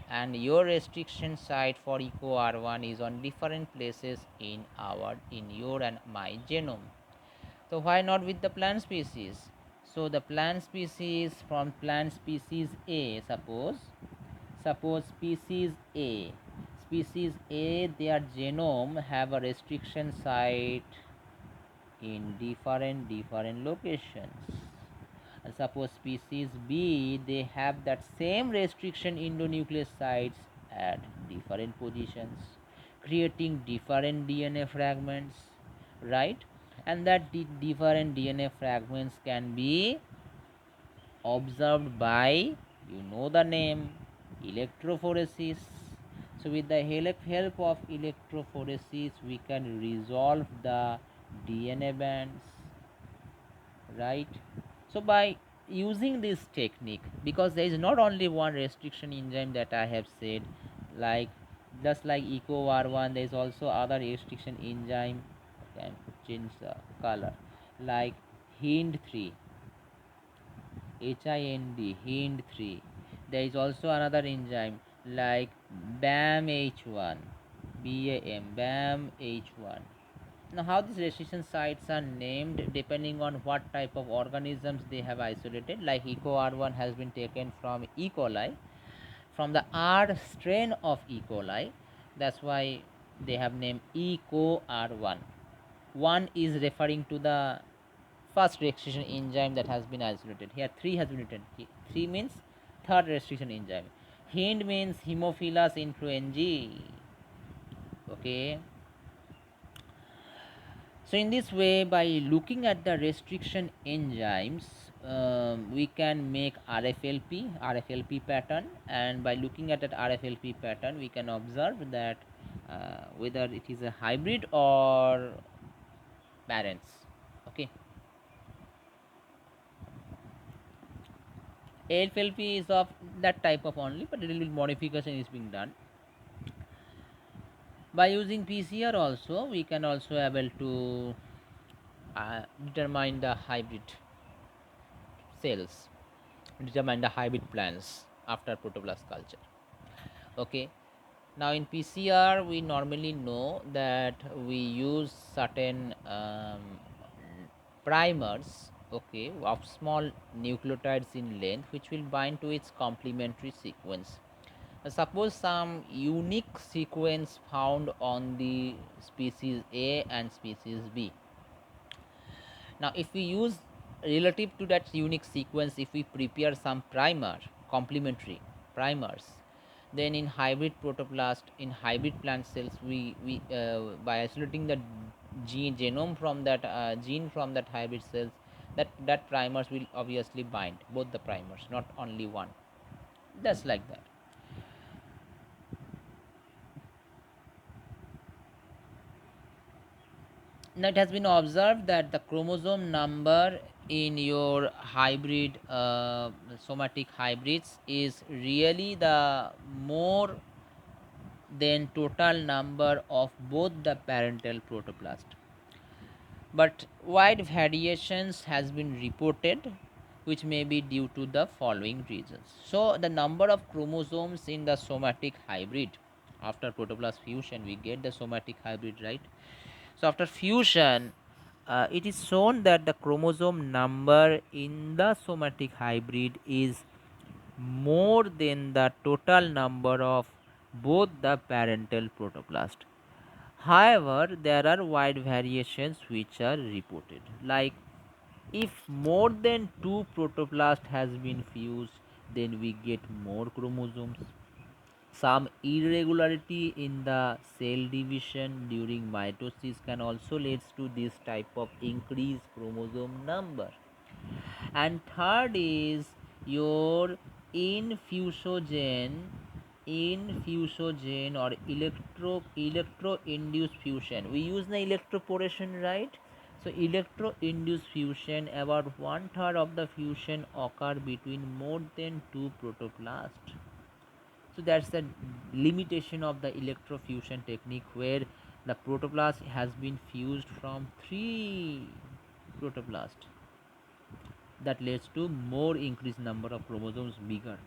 and your restriction site for EcoR1 is on different places in your and my genome. So why not with the plant species? So the plant species, from plant species A, suppose species A, their genome have a restriction site in different locations. And suppose species B, they have that same restriction endonuclease sites at different positions, creating different DNA fragments, right? And that different DNA fragments can be observed by, the name, electrophoresis. So with the help of electrophoresis, we can resolve the DNA bands, right? So by using this technique, because there is not only one restriction enzyme that I have said, like just like EcoR1, there is also other restriction enzyme. Can change the color, like HIND3, HIND3. There is also another enzyme like BAMH1, BAMH1. Now, how these restriction sites are named depending on what type of organisms they have isolated. Like EcoR1 has been taken from E. coli, from the R strain of E. coli. That's why they have named EcoR1. One is referring to the first restriction enzyme that has been isolated. Here 3 has been written. 3 means third restriction enzyme. HIND means Haemophilus influenzae. Okay. So in this way, by looking at the restriction enzymes, we can make RFLP pattern, and by looking at that RFLP pattern, we can observe that whether it is a hybrid or parents. Okay. AFLP is of that type of only, but a little bit modification is being done. By using PCR also, we can also able to determine the hybrid cells, determine the hybrid plants after protoblast culture. Okay. Now in PCR, we normally know that we use certain primers, okay, of small nucleotides in length, which will bind to its complementary sequence. Suppose some unique sequence found on the species A and species B. Now, if we use relative to that unique sequence, if we prepare some primer, complementary primers, then in hybrid protoplast, in hybrid plant cells, we by isolating the genome from that gene from that hybrid cells, that primers will obviously bind both the primers, not only one. Just like that. Now, it has been observed that the chromosome number in your hybrid somatic hybrids is really the more than total number of both the parental protoplast, but wide variations has been reported, which may be due to the following reasons. So the number of chromosomes in the somatic hybrid, after protoplast fusion we get the somatic hybrid, right? So after fusion, it is shown that the chromosome number in the somatic hybrid is more than the total number of both the parental protoplast. However, there are wide variations which are reported. Like if more than two protoplast has been fused, then we get more chromosomes. Some irregularity in the cell division during mitosis can also lead to this type of increased chromosome number. And third is your infusogen or electro induced fusion. We use the electroporation, right? So electro induced fusion, about one third of the fusion occur between more than two protoplasts. So that's the limitation of the electrofusion technique, where the protoplast has been fused from three protoplasts. That leads to more increased number of chromosomes bigger.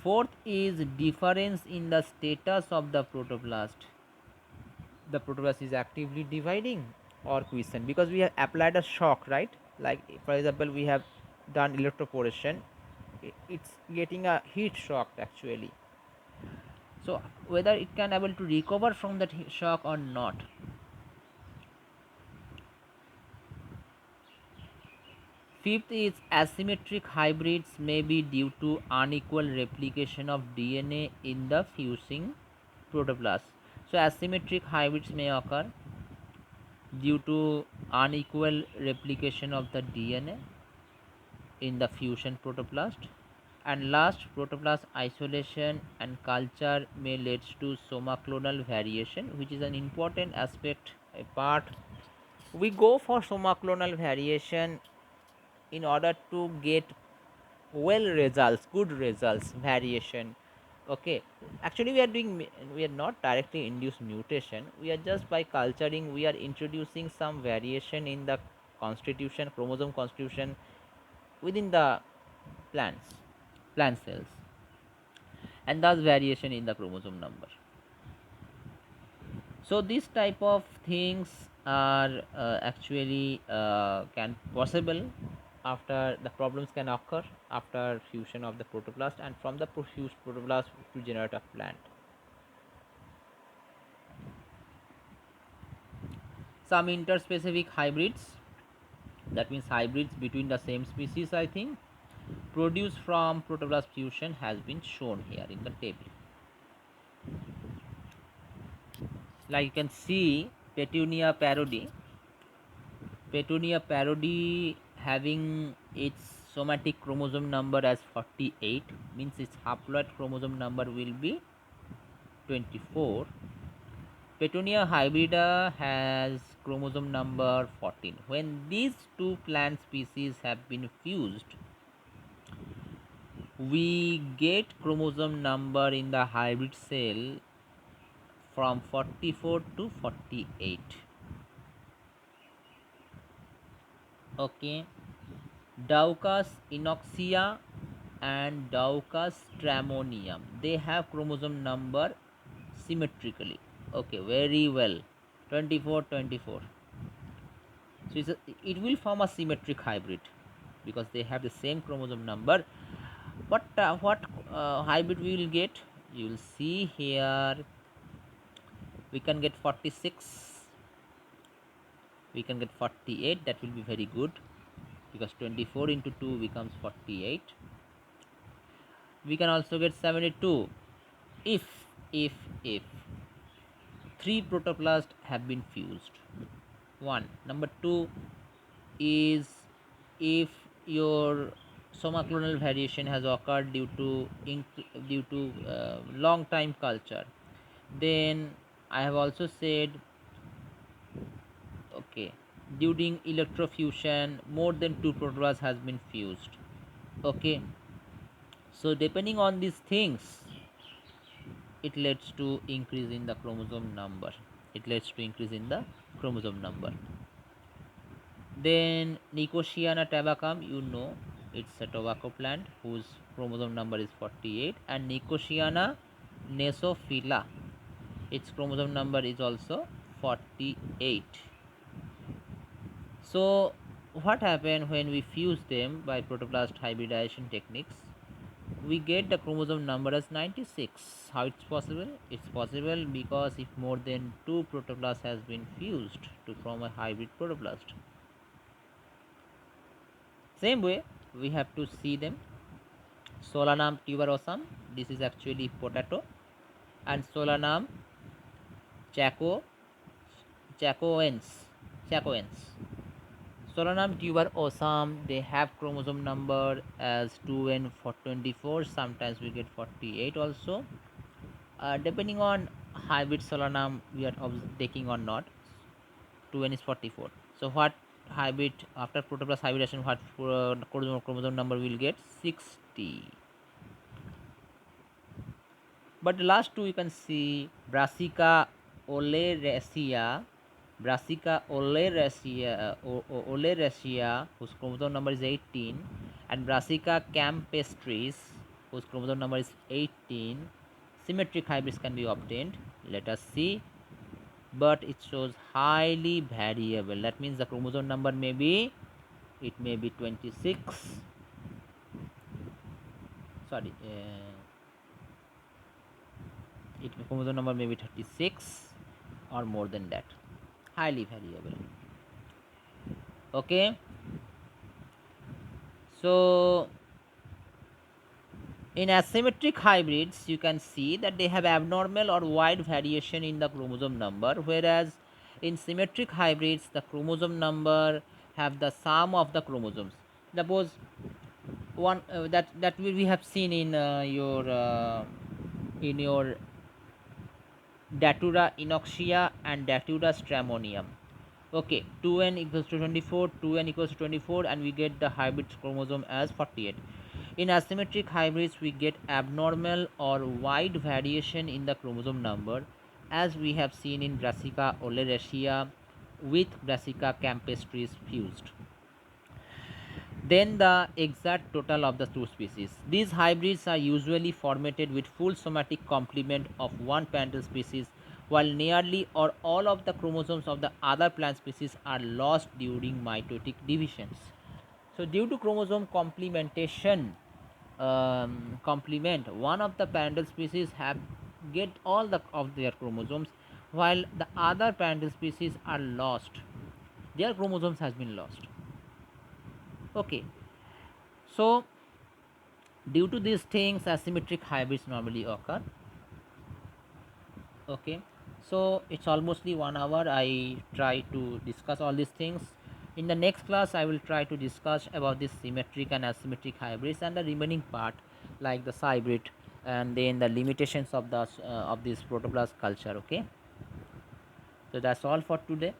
Fourth is difference in the status of the protoplast. The protoplast is actively dividing or quiescent, because we have applied a shock, right? Like for example, we have done electroporation, it's getting a heat shock actually. So whether it can able to recover from that shock or not. Fifth is asymmetric hybrids may be due to unequal replication of DNA in the fusing protoplast. So asymmetric hybrids may occur due to unequal replication of the DNA in the fusion protoplast. And last, protoplast isolation and culture may lead to somaclonal variation, which is an important aspect, a part. We go for somaclonal variation in order to get well results, good results, variation. Okay, actually we are not directly induced mutation, we are just by culturing we are introducing some variation in the constitution, chromosome constitution within the plants, plant cells, and thus variation in the chromosome number. So these type of things are actually can possible after the problems can occur after fusion of the protoplast, and from the fused protoplast to generate a plant. Some interspecific hybrids, that means hybrids between the same species, I think, produced from protoplast fusion has been shown here in the table. Like you can see Petunia parodi. Petunia parodi having its somatic chromosome number as 48, means its haploid chromosome number will be 24. Petunia hybrida has chromosome number 14. When these two plant species have been fused, we get chromosome number in the hybrid cell from 44 to 48. Okay, Daucus inoxia and Daucus stramonium, they have chromosome number symmetrically. Okay, very well, 24 24. So it will form a symmetric hybrid because they have the same chromosome number. What hybrid we will get? you will see here we can get 46, we can get 48, that will be very good because 24 into 2 becomes 48. We can also get 72 if if 3 protoplasts have been fused. One. Number two is if your somaclonal variation has occurred due to long time culture. Then I have also said, okay, during electrofusion more than 2 protoplasts has been fused. Okay, so depending on these things, it leads to increase in the chromosome number. It leads to increase in the chromosome number. Then Nicotiana tabacum, you know, it's a tobacco plant whose chromosome number is 48, and Nicotiana nesophila, its chromosome number is also 48. So what happened when we fuse them by protoplast hybridization techniques? We get the chromosome number as 96. How it's possible? It's possible because if more than 2 protoplasts has been fused to form a hybrid protoplast. Same way, we have to see them. Solanum tuberosum, this is actually potato, and Solanum chacoense. Solanum tuberosum, they have chromosome number as 2n for 24. Sometimes we get 48 also. Depending on hybrid Solanum we are taking or not, 2n is 44. So what hybrid after protoplast hybridization, what chromosome number will get? 60. But the last two you can see Brassica oleracea, whose chromosome number is 18, and Brassica campestris, whose chromosome number is 18. Symmetric hybrids can be obtained. Let us see. But it shows highly variable. That means the chromosome number may be, it may be 26. Sorry. It chromosome number may be 36 or more than that. Highly variable. Okay, so in asymmetric hybrids you can see that they have abnormal or wide variation in the chromosome number, whereas in symmetric hybrids the chromosome number have the sum of the chromosomes. Suppose one that we have seen in your Datura inoxia and Datura stramonium. Okay, 2n equals to 24, 2n equals to 24, and we get the hybrid chromosome as 48. In asymmetric hybrids, we get abnormal or wide variation in the chromosome number, as we have seen in Brassica oleracea with Brassica campestris fused. Then the exact total of the two species. These hybrids are usually formatted with full somatic complement of one parental species, while nearly or all of the chromosomes of the other plant species are lost during mitotic divisions. So due to chromosome complementation, complement, one of the parental species have get all the of their chromosomes, while the other parental species are lost. Their chromosomes has been lost. Okay, so due to these things, asymmetric hybrids normally occur. Okay, so it's almostly 1 hour. I try to discuss all these things. In the next class, I will try to discuss about this symmetric and asymmetric hybrids and the remaining part, like the hybrid, and then the limitations of the of this protoplast culture. Okay, so that's all for today.